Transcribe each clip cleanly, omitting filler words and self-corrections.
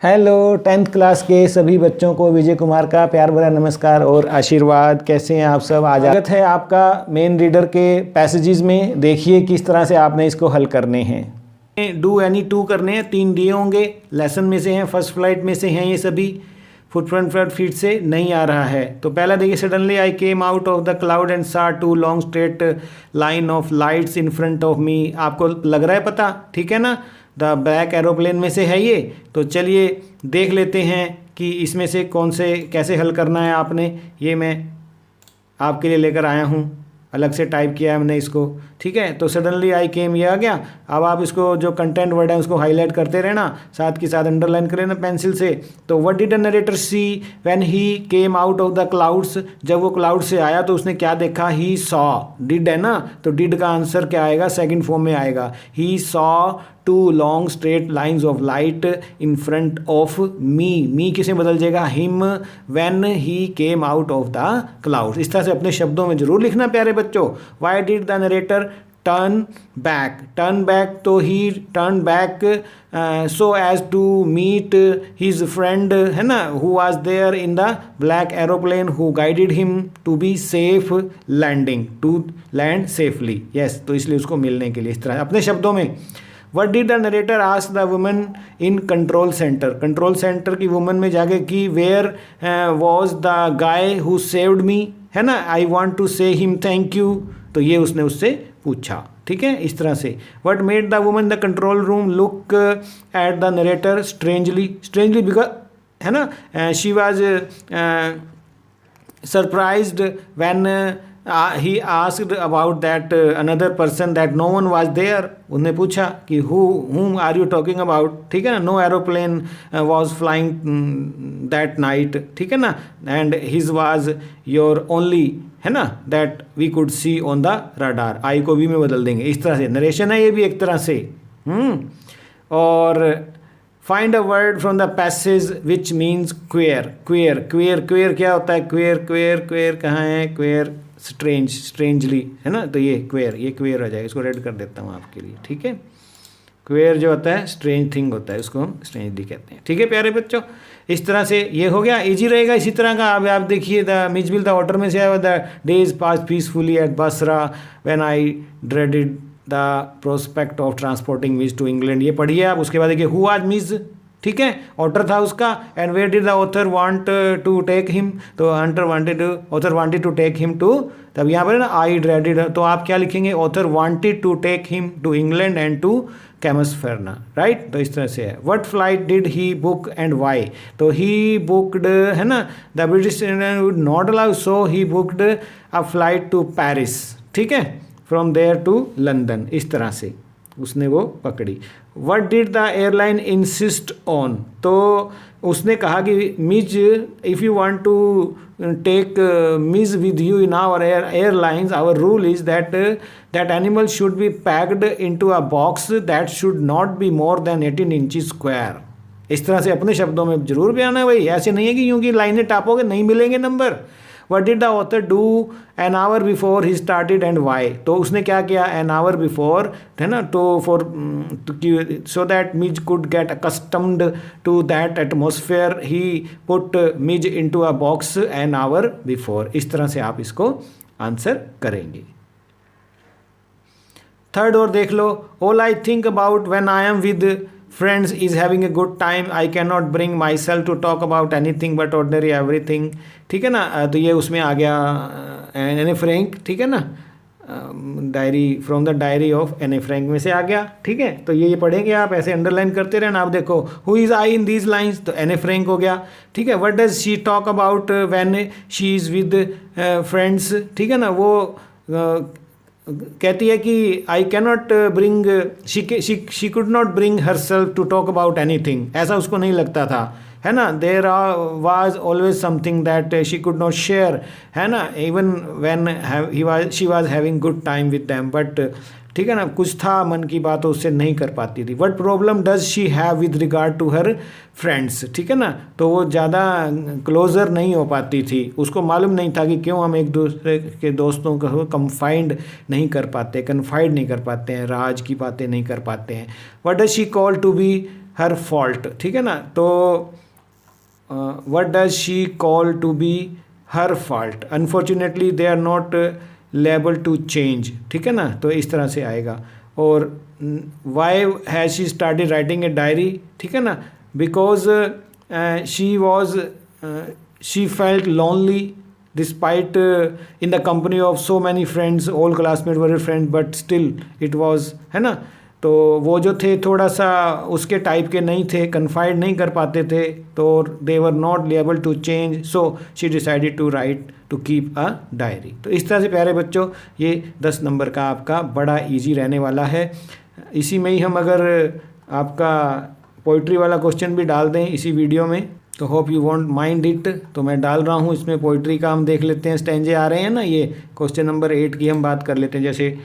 Hello 10th class के सभी बच्चों को विजय कुमार का प्यार भरा नमस्कार और आशीर्वाद। कैसे हैं आप सब? आज स्वागत है आपका मेन रीडर के पैसेजेस में। देखिए किस तरह से आपने इसको हल करने हैं। डू एनी टू करने हैं, 3 दिए होंगे, लेसन में से हैं, फर्स्ट फ्लाइट में से हैं ये सभी, फुटप्रिंट फ्लड फीट से नहीं आ रहा है। तो पहला देखिए, suddenly I came out of the cloud and सा 2 long straight line of lights in front of मी। आपको लग रहा है पता, ठीक है ना? द ब्लैक एरोप्लेन में से है ये। तो चलिए देख लेते हैं कि इसमें से कौन से कैसे हल करना है आपने। ये मैं आपके लिए लेकर आया हूँ, अलग से टाइप किया है हमने इसको, ठीक है। तो सडनली आई केम ये आ गया। अब आप इसको जो कंटेंट वर्ड है उसको हाईलाइट करते रहना, साथ के साथ अंडरलाइन कर लेना पेंसिल से। तो what did the narrator see when he came out of the clouds? जब वो क्लाउड से आया तो उसने क्या देखा? ही सॉ, डिड है ना, तो डिड का आंसर क्या आएगा? सेकंड फॉर्म में आएगा। He saw 2 long straight lines of light in front of me. Me किसे बदल जाएगा? Him when he came out of the clouds. इस तरह से अपने शब्दों में जरूर लिखना प्यारे बच्चों। Why did the narrator turn back? Turn back, तो he turn back so as to meet his friend, है ना, who was there in the black aeroplane, who guided him to be safe landing, to land safely. Yes, तो इसलिए उसको मिलने के लिए इस तरह अपने शब्दों में। What did the narrator ask the woman in control center? Control centre की वुमन में जाके कि where was the guy who saved me, है ना, I want to say him thank you। तो ये उसने उससे पूछा, ठीक है, इस तरह से। What made the woman in the control room look at the narrator strangely? Strangely because, है ना, she was surprised when he asked about that another person that no one was there। उन्हें पूछा कि whom are you talking about, ठीक है ना। No aeroplane was flying that night, ठीक है ना, and his was your only, है ना, that we could see on the radar। आई को भी में बदल देंगे, इस तरह से नरेशन है ये भी एक तरह से। और find a word from the passage which means queer. Queer queer queer क्या होता है? क्वेयर क्वेयर क्वेयर कहाँ है? क्वेयर स्ट्रेंज, स्ट्रेंजली, है ना। तो ये क्वेयर हो जाएगा, इसको रेड कर देता हूँ आपके लिए, ठीक है। क्वेयर जो होता है स्ट्रेंज थिंग होता है, उसको हम स्ट्रेंजली कहते हैं, ठीक है प्यारे बच्चों। इस तरह से ये हो गया, इजी रहेगा इसी तरह का। अब आप देखिए, द मिजबिल द वाटर में से आया, the days pass peacefully at Basra when I dreaded the prospect of transporting Mij to England. ये पढ़िए आप। उसके बाद देखिए, हु वाज मिज, ठीक है, ऑटर था उसका। And where did the author want to take him? तो author wanted to take him to, तब यहाँ पर है ना, आई ड्रेडेड। तो आप क्या लिखेंगे? Author wanted to take him to England and to Camusfearna, right. तो इस तरह से है। What flight did he book and why? तो ही बुकड, है ना, the British would not allow, so he booked a flight to Paris, ठीक है, फ्रॉम देयर टू लंदन। इस तरह से उसने वो पकड़ी। What did the airline insist on? तो उसने कहा कि Mij, if you want to take Mij with you in our airlines, our rule is that animal should be packed into a box that should not be more than 18 inches square. इस तरह से अपने शब्दों में जरूर बयाना है भाई, ऐसे नहीं है कि यूँ की लाइनें टापोगे नहीं मिलेंगे number. What did the author do an hour before he started and why? तो उसने क्या किया an hour before, है ना, तो so that Midge could get accustomed to that atmosphere, he put Midge into a box an hour before। इस तरह से आप इसको आंसर करेंगे। थर्ड और देख लो, all I think about when I am with friends is having a good time, I cannot bring myself to talk about anything but ordinary everything, ठीक है ना। तो ये उसमें आ गया एने फ्रैंक, ठीक है ना, diary, from the diary of एने फ्रैंक में से आ गया, ठीक है। तो ये पढ़ेंगे आप, ऐसे अंडरलाइन करते रहना। आप देखो, who is I in these lines, तो एने फ्रैंक हो गया, ठीक है। What does she talk about when she is with friends, ठीक है ना। वो कहती है कि I cannot bring, she could not bring herself to talk about anything, ऐसा उसको नहीं लगता था, है ना। There was always something that she could not share, है ना, even when she was having good time with them, but ठीक है ना, कुछ था मन की बात उससे नहीं कर पाती थी। What problem does she have with regard to her friends, ठीक है ना। तो वो ज़्यादा क्लोजर नहीं हो पाती थी, उसको मालूम नहीं था कि क्यों हम एक दूसरे के दोस्तों को कन्फाइंड नहीं कर पाते, कन्फाइड नहीं कर पाते हैं, राज की बातें नहीं कर पाते हैं। What does she call to be her fault, ठीक है ना। तो what does she call to be her fault, unfortunately they are not able to change, ठीक है ना। तो इस तरह से आएगा। और why has she started writing a diary, ठीक है ना, because she felt lonely despite in the company of so many friends, all classmates were her friends, but still it was, है ना। तो वो जो थे थोड़ा सा उसके टाइप के नहीं थे, कन्फाइड नहीं कर पाते थे, तो they were not able to change, so she decided to write to keep a diary। तो इस तरह से प्यारे बच्चों ये 10 नंबर का आपका बड़ा इजी रहने वाला है। इसी में ही हम अगर आपका पोइट्री वाला क्वेश्चन भी डाल दें इसी वीडियो में, तो hope you want mind it. तो मैं डाल रहा हूँ इसमें पोइट्री का, हम देख लेते हैं स्टैंजे आ रहे हैं ना। ये क्वेश्चन नंबर 8 की हम बात कर लेते हैं। जैसे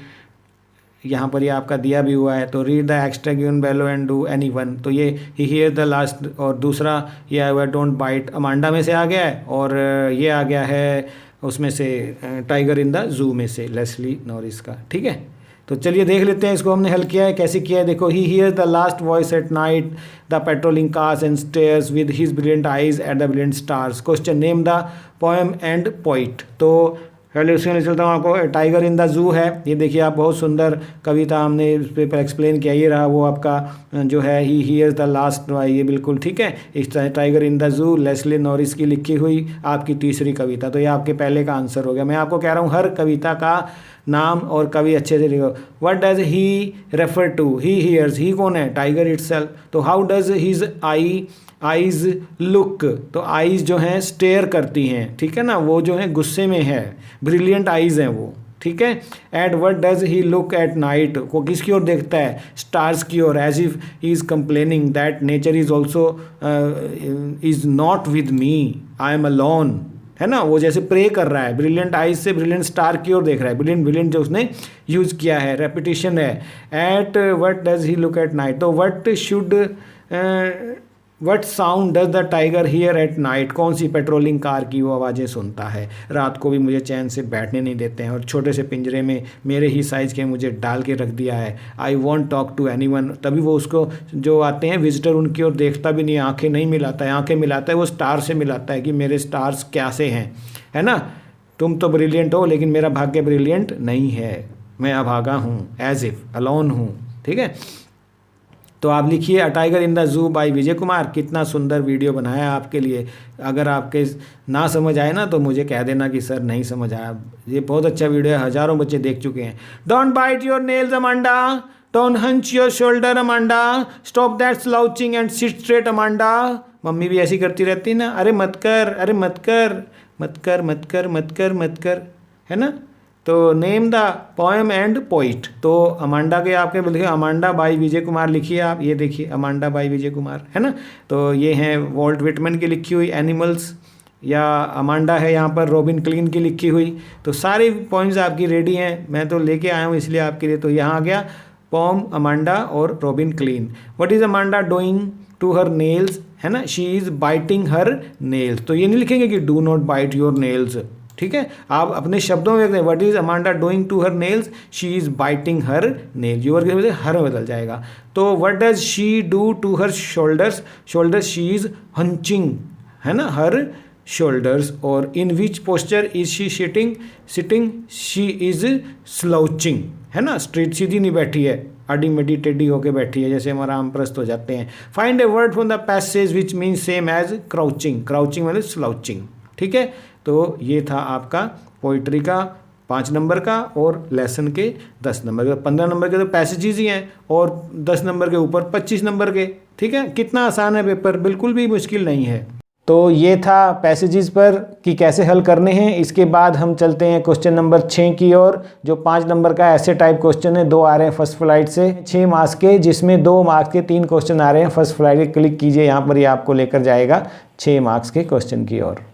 यहाँ पर ये आपका दिया भी हुआ है, तो read the extract given below and do any one. तो ये ही हियर द लास्ट, और दूसरा ये आया हुआ है डोंट बाइट, अमांडा में से आ गया है, और ये आ गया है उसमें से टाइगर इन द जू में से, लेस्ली नॉरिस का, ठीक है। तो चलिए देख लेते हैं इसको हमने हल किया है, कैसे किया है। देखो, he hear the last voice at night the patrolling cars and stares with his brilliant eyes at the brilliant stars. Question name the poem and poet. तो पहले उसके चलता हूँ आपको, टाइगर इन द जू है, ये देखिए आप, बहुत सुंदर कविता हमने इस पर एक्सप्लेन किया। ये रहा वो आपका जो है ही हियर द लास्ट, ये बिल्कुल ठीक है। इस तरह tiger in the zoo, Leslie Norris की लिखी हुई आपकी तीसरी कविता। तो ये आपके पहले का आंसर हो गया। मैं आपको कह रहा हूँ हर कविता का नाम और कवि अच्छे से लिखो। What does he refer to, he hears, he कौन है, टाइगर इटसेल्फ। तो how does his eyes look, तो आईज जो हैं स्टेयर करती हैं, ठीक है ना, वो जो है गुस्से में है, ब्रिलियंट आईज हैं वो, ठीक है। At what does he look at night, को किसकी ओर देखता है, स्टार्स की ओर। As if he is complaining that nature is also is not with me, I am alone, है ना। वो जैसे प्रे कर रहा है, ब्रिलियंट आइज से ब्रिलियंट स्टार की ओर देख रहा है। ब्रिलियंट जो उसने यूज़ किया है, रेपिटेशन है। At what does he look at night, तो what sound does the tiger hear at night, कौन सी पेट्रोलिंग कार की वो आवाज़ें सुनता है। रात को भी मुझे चैन से बैठने नहीं देते हैं, और छोटे से पिंजरे में मेरे ही साइज़ के मुझे डाल के रख दिया है। I won't talk to anyone, तभी वो उसको जो आते हैं विजिटर उनकी ओर देखता भी नहीं, आंखें नहीं मिलाता है। आंखें मिलाता है वो स्टार से मिलाता है कि मेरे स्टार्स कैसे हैं, है ना। तुम तो ब्रिलियंट हो लेकिन मेरा भाग्य ब्रिलियंट नहीं है, मैं अभागा हूँ, एज इफ अलोन हूँ, ठीक है। तो आप लिखिए a tiger in the zoo by Vijay Kumar. कितना सुंदर वीडियो बनाया आपके लिए। अगर आपके ना समझ आए ना तो मुझे कह देना कि सर नहीं समझ आया। ये बहुत अच्छा वीडियो है, हज़ारों बच्चे देख चुके हैं। Don't bite your nails Amanda, don't hunch your shoulder Amanda, stop that slouching and sit straight Amanda. Mummy भी ऐसी करती रहती ना, अरे मत कर, अरे मत कर, मत कर, मत कर, मत कर, मत कर, है ना। तो name the poem and poet. तो अमांडा के आपके लिखे अमांडा बाई विजय कुमार लिखिए आप, ये देखिए अमांडा बाई विजय कुमार, है ना। तो ये हैं वॉल्ट विटमैन की लिखी हुई एनिमल्स, या अमांडा है यहाँ पर रॉबिन क्लीन की लिखी हुई। तो सारी पॉइंट्स आपकी रेडी हैं, मैं तो लेके आया हूँ इसलिए आपके लिए। तो यहाँ आ गया पोम अमांडा और Robin Klein. What is Amanda doing to her nails, है ना, she is biting her nails. तो ये नहीं लिखेंगे कि do not bite your nails, ठीक है। आप अपने शब्दों में देखते हैं what is Amanda doing to her nails, she is biting her nail, your की वजह से हर बदल जाएगा। तो what does she do to her shoulders, shoulders she is hunching, है ना, हर शोल्डर्स। और in which posture is she sitting, sitting she is slouching, है ना, स्ट्रेट सीधी नहीं बैठी है, आडी मेडी टेढ़ी होके बैठी है, जैसे हम आराम प्रस्त हो जाते हैं। Find a word from the passage which mean same as crouching, crouching मतलब स्लाउचिंग, ठीक है। तो ये था आपका पोइट्री का 5 नंबर का और लेसन के 10 नंबर के। 15 नंबर के तो पैसेजेस ही हैं, और 10 नंबर के ऊपर 25 नंबर के, ठीक है। कितना आसान है पेपर, बिल्कुल भी मुश्किल नहीं है। तो ये था पैसेजेस पर कि कैसे हल करने हैं। इसके बाद हम चलते हैं क्वेश्चन नंबर 6 की ओर, जो 5 नंबर का ऐसे टाइप क्वेश्चन है। 2 आ रहे हैं फर्स्ट फ्लाइट से, 6 मार्क्स के, जिसमें 2 मार्क्स के 3 क्वेश्चन आ रहे हैं फर्स्ट फ्लाइट के। क्लिक कीजिए यहाँ पर, ये आपको लेकर जाएगा 6 मार्क्स के क्वेश्चन की ओर।